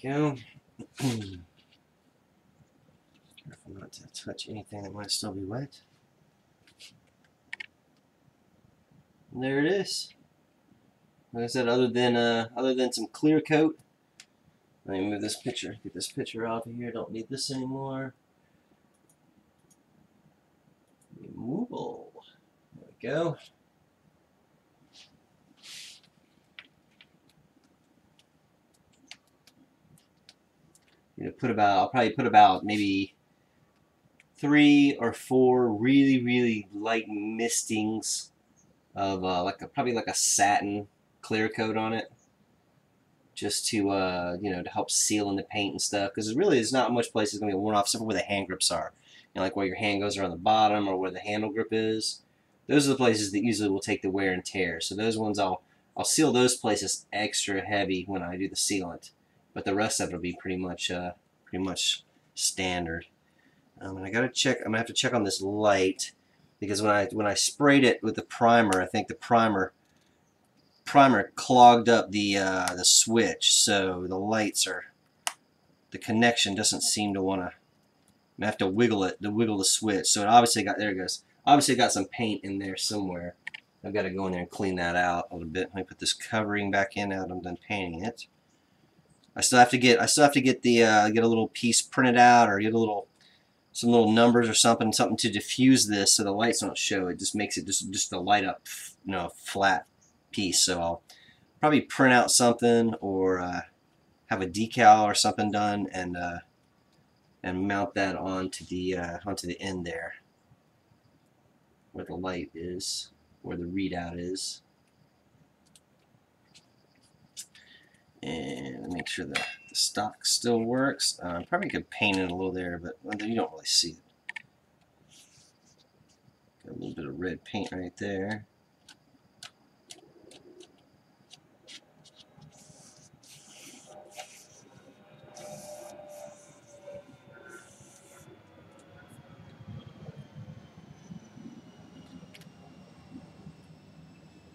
Go. Careful not to touch anything that might still be wet. And there it is. Like I said, other than some clear coat. Let me move this picture. Get this picture off of here. Don't need this anymore. Removal. There we go. I'll probably put about maybe 3 or 4 really light mistings of probably like a satin clear coat on it, just to to help seal in the paint and stuff. Because really, there's not much place it's gonna get worn off, except for where the hand grips are, like where your hand goes around the bottom or where the handle grip is. Those are the places that usually will take the wear and tear. So those ones I'll seal those places extra heavy when I do the sealant, but the rest of it will be pretty much standard. And I gotta check. I'm gonna have to check on this light, because when I sprayed it with the primer, I think the primer clogged up the switch, so the connection doesn't seem to want to. I have to wiggle the switch. So it obviously there it goes. Obviously got some paint in there somewhere. I've got to go in there and clean that out a little bit. Let me put this covering back in now that I'm done painting it. I still have to get get a little piece printed out, or get some little numbers or something to diffuse this so the lights don't show. It just makes it just a light up, flat piece. So I'll probably print out something, or have a decal or something done, and mount that onto the end there, where the light is, where the readout is, and make sure that the stock still works. Probably could paint it a little there, but you don't really see it. Got a little bit of red paint right there.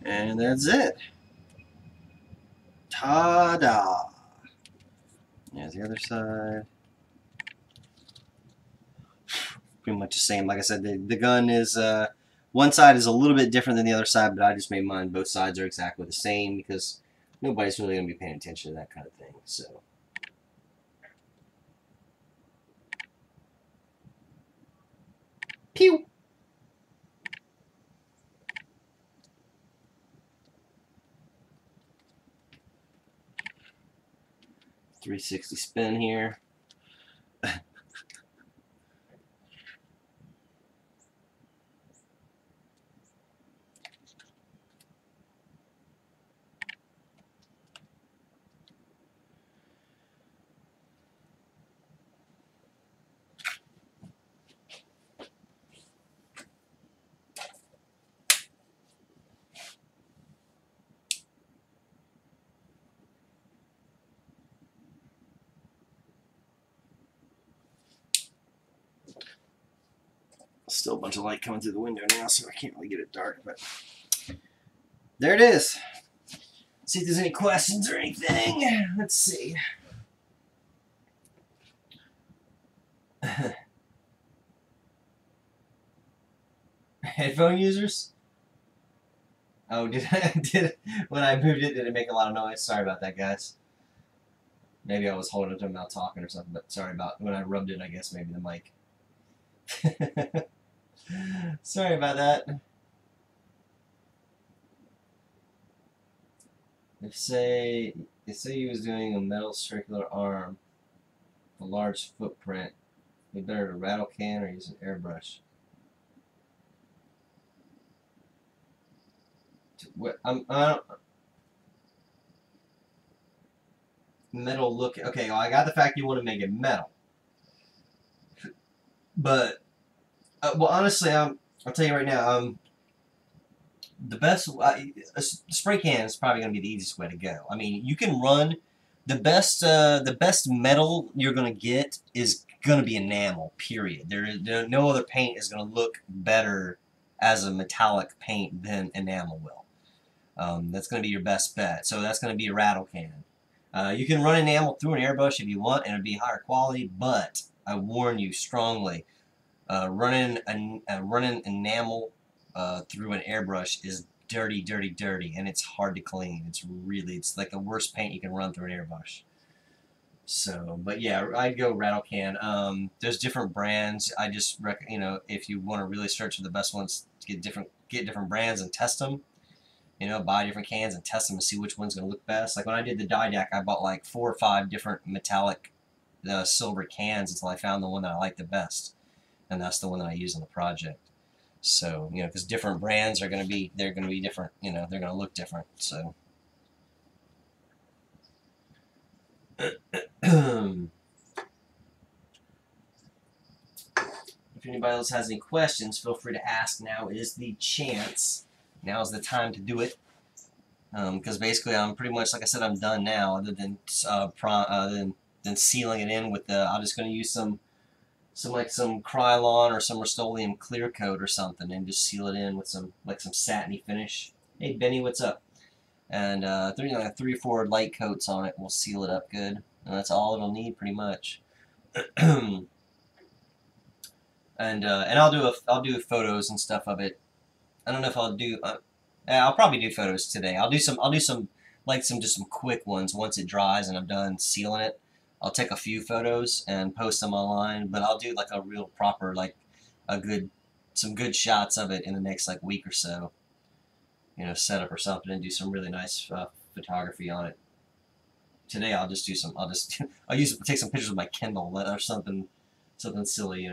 And that's it. Ta-da! There's the other side. Pretty much the same. Like I said, the gun is, one side is a little bit different than the other side, but I just made mine both sides are exactly the same, because nobody's really going to be paying attention to that kind of thing. So. Pew! .360 spin here. Still a bunch of light coming through the window now, so I can't really get it dark, but there it is. See if there's any questions or anything. Let's see. Headphone users? Oh, when I moved it, did it make a lot of noise? Sorry about that, guys. Maybe I was holding it to my mouth talking or something, but sorry about when I rubbed it, I guess maybe the mic. Sorry about that. If say he was doing a metal circular arm, a large footprint, we better a rattle can or use an airbrush. Metal look. Okay, well, I got the fact you want to make it metal, but well, honestly, I'll tell you right now, the best a spray can is probably going to be the easiest way to go. I mean, you can run the best metal you're going to get is going to be enamel. Period. No other paint is going to look better as a metallic paint than enamel will. That's going to be your best bet. So that's going to be a rattle can. You can run enamel through an airbrush if you want, and it'll be higher quality, but I warn you strongly, running enamel through an airbrush is dirty, dirty, dirty, and it's hard to clean. It's like the worst paint you can run through an airbrush. So, but yeah, I'd go Rattle Can. There's different brands. I just if you want to really search for the best ones, get different brands and test them. Buy different cans and test them and see which one's going to look best. Like when I did the Didac, I bought like 4 or 5 different metallic silver cans until I found the one that I liked the best, and that's the one that I use on the project. So because different brands are going to be different. They're going to look different. So. If anybody else has any questions, feel free to ask. Now is the chance. Now is the time to do it. Because basically, I'm pretty much, like I said, I'm done now. Other than sealing it in with I'm just going to use some Krylon or some Rust-Oleum clear coat or something, and just seal it in with some satiny finish. Hey Benny, what's up? And 3 or 4 light coats on it will seal it up good, and that's all it'll need pretty much. And I'll do photos and stuff of it. I don't know if I'll do. I'll probably do photos today. I'll do some just some quick ones once it dries and I'm done sealing it. I'll take a few photos and post them online, but I'll do like a real proper some good shots of it in the next week or so. Set up or something and do some really nice photography on it. Today I'll just do take some pictures with my Kindle or something silly,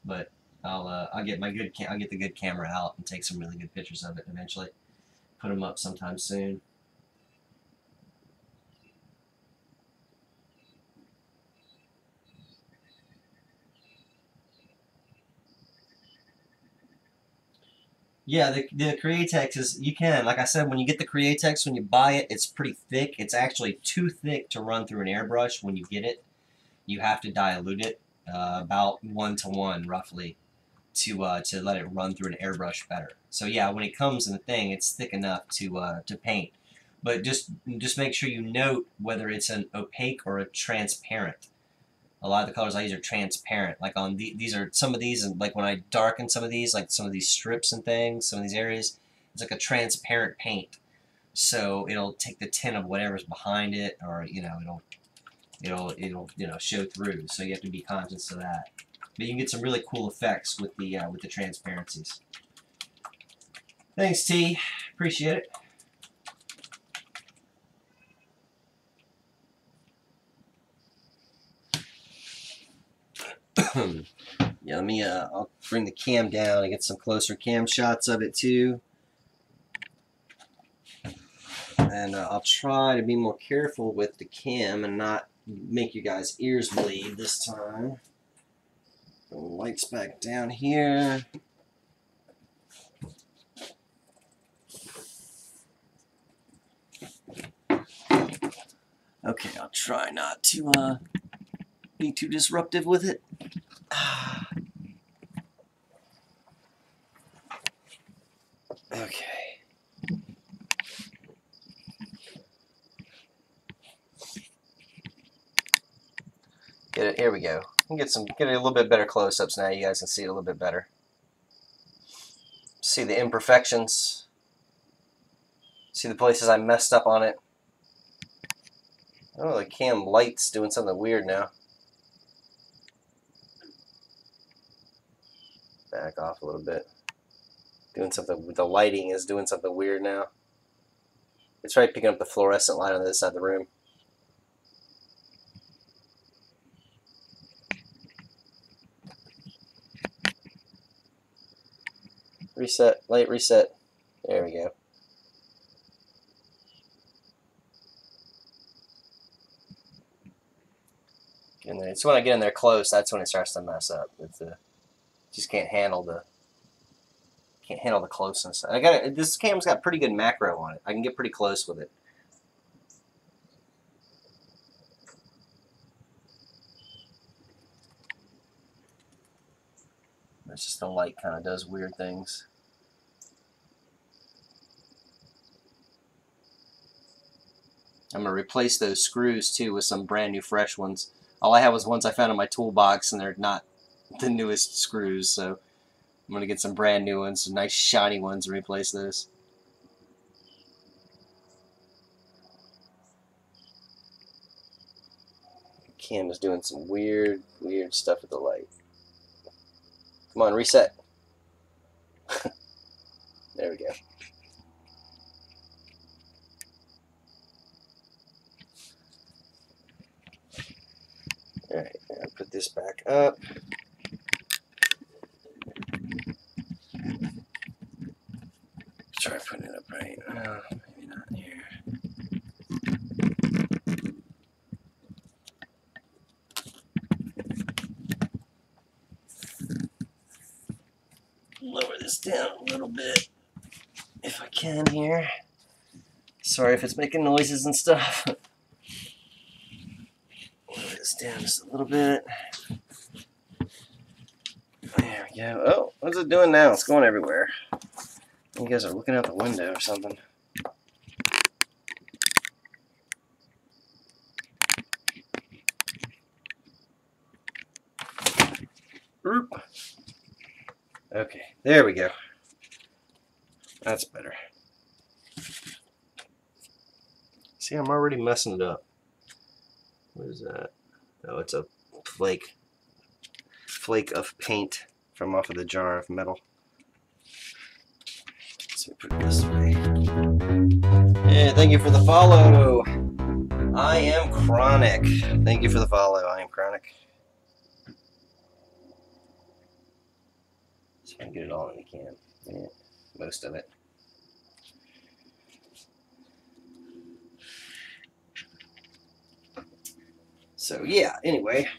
But I'll get the good camera out and take some really good pictures of it eventually. Put them up sometime soon. Yeah, the Createx is, you can, like I said, when you get the Createx, when you buy it, it's pretty thick. It's actually too thick to run through an airbrush when you get it. You have to dilute it about 1-to-1 roughly to let it run through an airbrush better. So yeah, when it comes in the thing, it's thick enough to paint. But just make sure you note whether it's an opaque or a transparent. A lot of the colors I use are transparent. Like on these are some of these, and like when I darken some of these, like some of these strips and things, some of these areas, it's like a transparent paint. So it'll take the tint of whatever's behind it, or it'll show through. So you have to be conscious of that. But you can get some really cool effects with the transparencies. Thanks, T. Appreciate it. Yeah, I'll bring the cam down and get some closer cam shots of it too. And I'll try to be more careful with the cam and not make you guys' ears bleed this time. The lights back down here. Okay, I'll try not to be too disruptive with it. Okay. Get it. Here we go. Get a little bit better close-ups now. You guys can see it a little bit better. See the imperfections. See the places I messed up on it. Oh, the cam light's doing something weird now. Back off a little bit. Doing something with the lighting is doing something weird now. It's right picking up the fluorescent light on this side of the room. Reset, light reset. There we go. And then it's when I get in there close, that's when it starts to mess up. Just can't handle the closeness. This cam's got pretty good macro on it. I can get pretty close with it. It's just the light kind of does weird things. I'm going to replace those screws too with some brand new fresh ones. All I had was ones I found in my toolbox, and they're not the newest screws, so I'm going to get some brand new ones, some nice shiny ones, and replace those. Cam is doing some weird stuff with the light. Come on, reset. There we go. Alright, now put this back up. Try putting it up right. Maybe not here. Lower this down a little bit if I can here. Sorry if it's making noises and stuff. Lower this down just a little bit. There we go. Oh, what's it doing now? It's going everywhere. You guys are looking out the window or something. Okay, there we go. That's better. See, I'm already messing it up. What is that? Oh, it's a flake of paint from off of the jar of metal. Let's put it this way. Yeah, thank you for the follow. I am Chronic. Thank you for the follow. I am Chronic. So I can get it all in the can. Yeah, most of it. So yeah, anyway,